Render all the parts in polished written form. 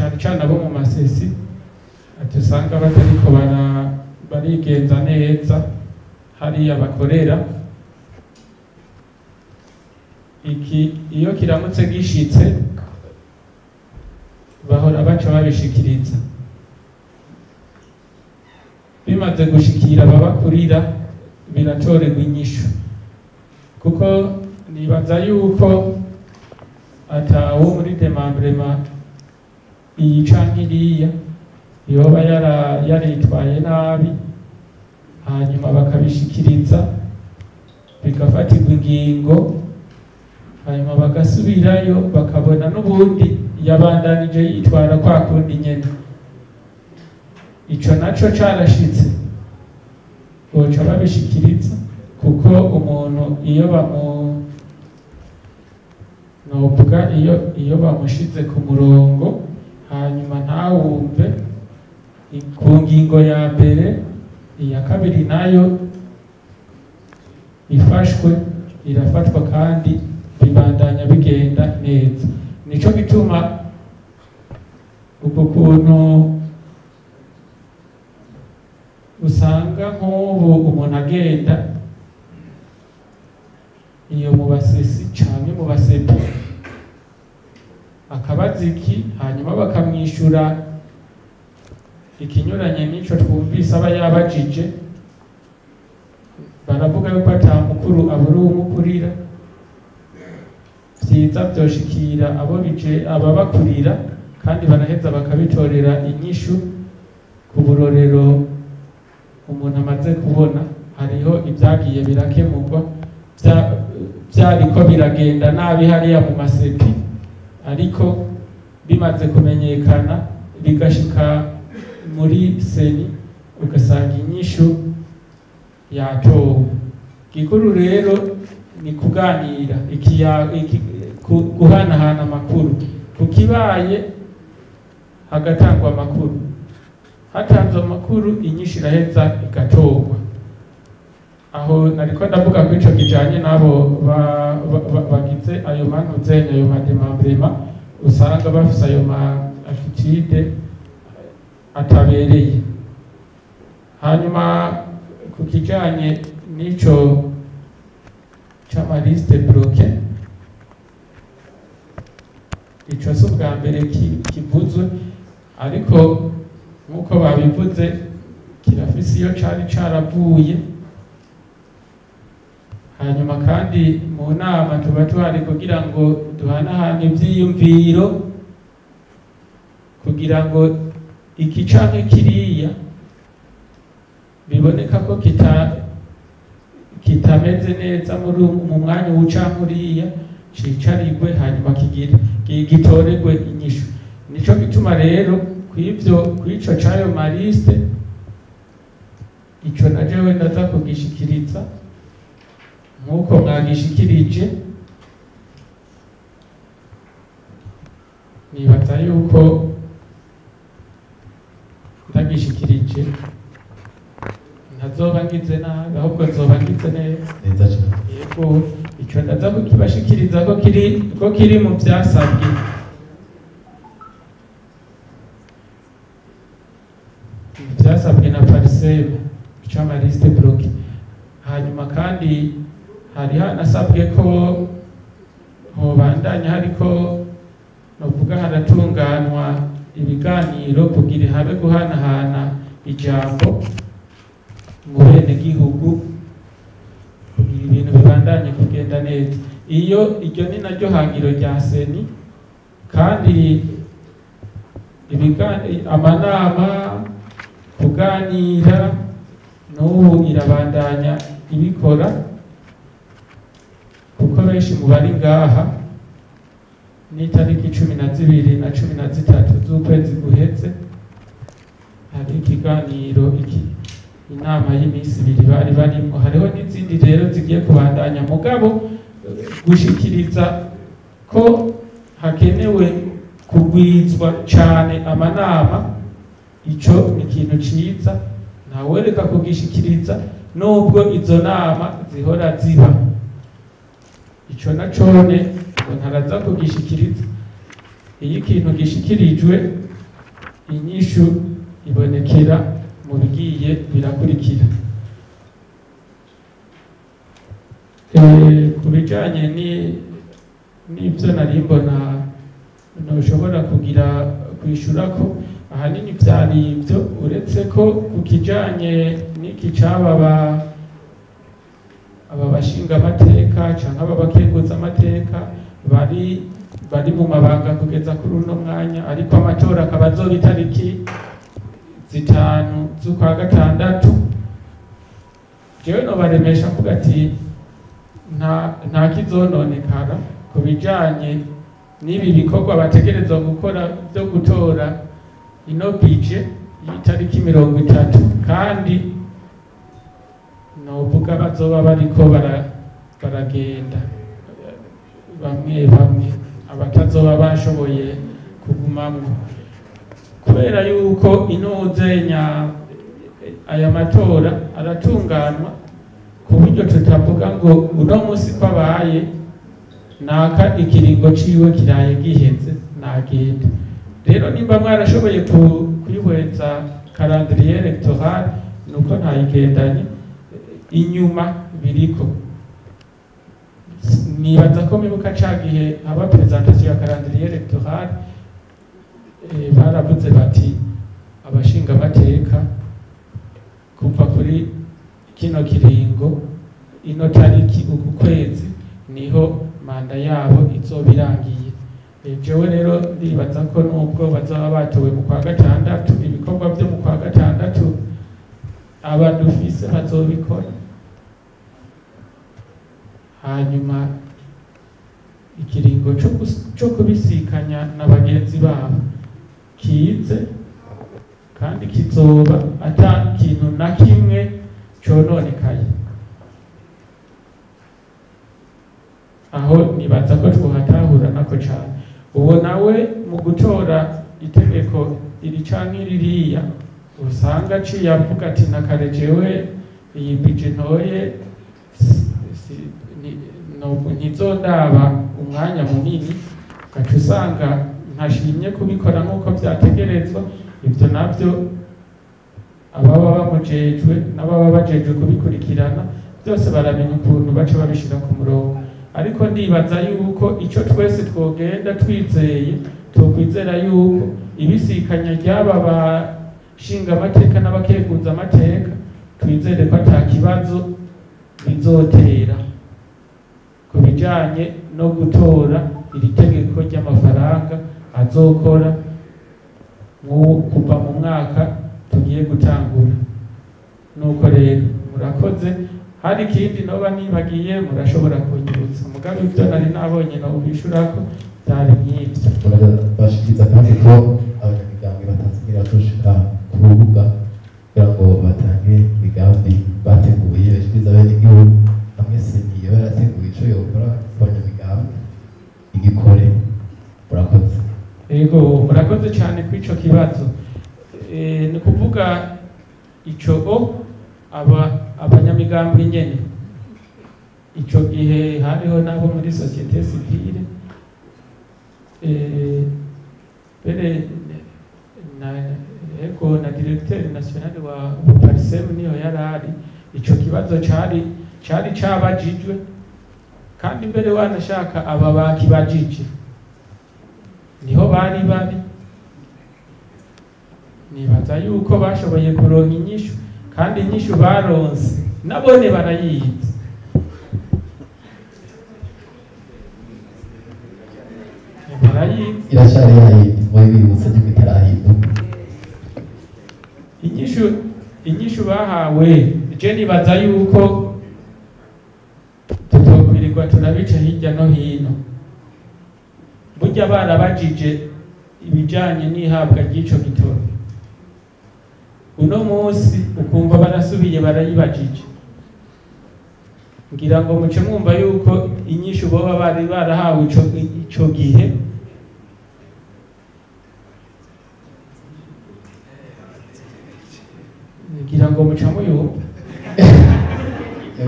cyane cyane abo mu masesi ati usanga batariko barigenza neza hariya bakorera. Iki iyo kiramutse gishitse bahora baca babishikiriza, bimaze gushikira ababakurira biratorerwa inyishu, kuko nibaza yuko atawo muri demambrema iyi canke iriya yoba yaritwaye nabi hanyuma bakabishikiriza bigafatirwa ingingo hanyuma bagasubirayo bakabona n'ubundi yabandanije yitwara kwa kundi nyene. Ico naco carashitse boca babishikiriza, kuko umuntu iyo novuga iyo bamushize ku murongo hanyuma ntawumve ku ngingo ya mbere, iya kabiri nayo ifashwe irafatwa kandi bibandanya bigenda neza. Nico gituma uko kuntu usanga nk'ubu umuntu agenda iyo mu basesi canke mu basepi akabaziki hanyuma bakamwishura ikinyuranye n'ico twumvise aba yabajije, baravuga yuko ata mukuru abura uwumukurira. Vyiza vyoshikira ababakurira kandi baraheza bakabitorera inyishu ku burorero umuntu amaze kubona. Hariho ibyagiye birakemurwa byariko biragenda nabi hariya mu masepi, ariko bimaze kumenyekana bigashika muri seni ugasanga inyishu yatowe. Gikuru rero ni kuganira, guhanahana amakuru. Kukibaye hagatangwa amakuru, hatanzwe amakuru inyishu iraheza igatorwa. Aho nariko ndavuga ko ico kijanye nabo bagize ayo mantuzenye ayo mademambrema usanga bafise ayo ma attitude atabereye. Hanyuma ku kijanye n'ico c'amaliste bloqué, ico si ubwa mbere kivuzwe, ariko nk'uko babivuze kirafise iyo cari caravuye. Hanyuma kandi mu nama tuba tuhari kugira ngo duhanahane ivyiyumviro, kugira ngo iki canke kiriya biboneka ko kitameze neza mu mwanya w'ucanke uriya cicarigwe hanyuma gitorerwe inyishu. Nico gituma rero kw'ico c'ayo maliste ico na jewe ndaza kugishikiriza nk'uko mwagishikirije. Nibaza yuko ndagishikirije ntazoba ngize nabi, ahubwo nzoba ngize neza. Yego, ico ndaza kukibashikiriza ko kiri mu vyasabwe. Vyasabwe na pariseme c'amaliste bloqué. Hanyuma kandi hari hanasabwe ko hobandanya hariko novuga haratunganwa ibiganiro kugira habe guhanahana ijambo mu bene gihugu, kugira ibintu bibandanye kugenda neza. Iryo ni naryo hangiro rya seni, kandi amanama kuganira n'ubu irabandanya ibikora, kuko benshi mu bari ngaha n'itariki 12 na 13 z'ukwezi guheze hari ikiganiro inama y'imisi 2 bari barimo. Hariho n'izindi rero zigiye kubandanya, mugabo gushikiriza ko hakenewe kugwizwa cane amanama, ico ni ikintu ciza ntawereka kugishikiriza nubwo izo nama zihora ziba. Ico nacone ntaraza kugishikiriza. Iyo ikintu gishikirijwe inyishu ibonekera mu bigiye birakurikira. Ku bijanye n'ibyo nari mbona ntushobora kugira kwishura ko ahanini byari ibyo, uretse ko ku kijanye n'iki cy'aba bashinga amateka cyangwa aba bakenguza amateka bari mu mabanga kugeza kuri uno mwanya, ariko amatora akaba azoba itariki 5 z'ukwa gatandatu. Jewe nobaremesha mvuga ati nta kizononekara ku bijanye n'ibi bikorwa bategerezwa gukora byo gutora ino bije y'itariki 30, kandi novuga bazoba bariko baragenda bamwe abatazoba bashoboye kugumamwo, kubera yuko inuzenya aya matora aratunganwa ku buryo tutavuga ngo uno munsi kwabaye naka ikiringo ciwe kiraye giheze nagenda. Rero nimba mwarashoboye kwihweza calendrier electoral nuko ntayigendanye inyuma biriko. Nibaza ko mibuka cagihe aba presentation ya calendrier electoral baravuze bati abashinga amateka kuva kuri kino kiringo ino tariki uku kwezi niho manda yabo izoba irangiye. Jewe rero ndibaza ko nubwo bazaba batowe mu kwa gatandatu, ibikorwa byo mu kwa gatandatu abadufise bazobikora, hanyuma ikiringo cyo kubisikanya na bagenzi babo kize, kandi kizoba ata kintu na kimwe cononekaye. Aho nibaza ko twohatahura nako cyane. Uwo nawe mu gutora itegeko iri canke ririya usanga aciye avuga ati nakare jewe iyi bije ntoye ntizondaba umwanya munini, ugaca usanga ntashimye kubikora nk'uko byategerezwa. Ibyo nabyo ababa bamujejwe n'ababa bajejwe kubikurikirana byose baramenya ukuntu baca babishira ku murongo. Ariko ndibaza yuko icyo twese twogenda twizeye, tukwizera yuko ibisikanya ry'aba bashinga amateka n'abakeguza amateka, twizere ko ata kibazo bizotera ku bijanye no gutora iri tegeko ry'amafaranga azokora kuva mu mwaka tugiye gutangura. Nuko rero murakoze, hari ikindi noba nibagiye murashobora kunyibutsa. Mugabe ibyo nari nabonye no ubishurako byari nk'ibyo. Bashikiriza kandi ko abanyamigambwe batanzira gushika ku rubuga kugira ngo batange imigambi bateguye, bashikiriza bene igihugu hamwe seniyo yarateguye ico yokora abanyamigambwe igikore. Murakoze. Ego murakoze cyane kw'ico kibazo. Ni kuvuga ico abanyamigambi nyene ico gihe hariho nabo muri societe civile bere na directeur national wa Parisem niyo yarari. Ico kibazo cari cabajijwe, kandi mbere wanashaka aba bakibajije niho bari nibaza yuko bashoboye kuronka inyishu, kandi inyishu baronse nabone barayizi. Irashari yayindi mwibibutsa n'uko itarahinduka. Inyishu bahawe je nibaza yuko tutokwirirwa tunabica hirya no hino. Burya barabajije ibijanye n'ihabwa ry'ico gitoro, uno munsi ukumva barasubiye barayibajije. Ngira ngo muce mwumva yuko inyishu boba bari barahawe ico gihe ngira ngo muca muyumva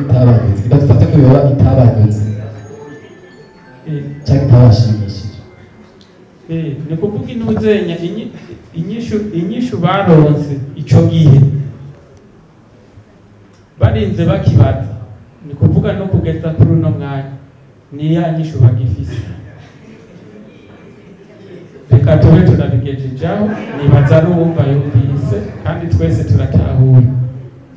itabanyuze. Ndafata ko yoba itabanyuze cyangwa itabashimishije. ni kuvuga intuzenya inyishu baronse ico gihe barinze bakibaza, ni kuvuga no kugeza kuri uno mwanya ni ya nyishu bagifise. Reka tube turabigejejaho, nibaza n'uwumva yumvise kandi twese turatahura.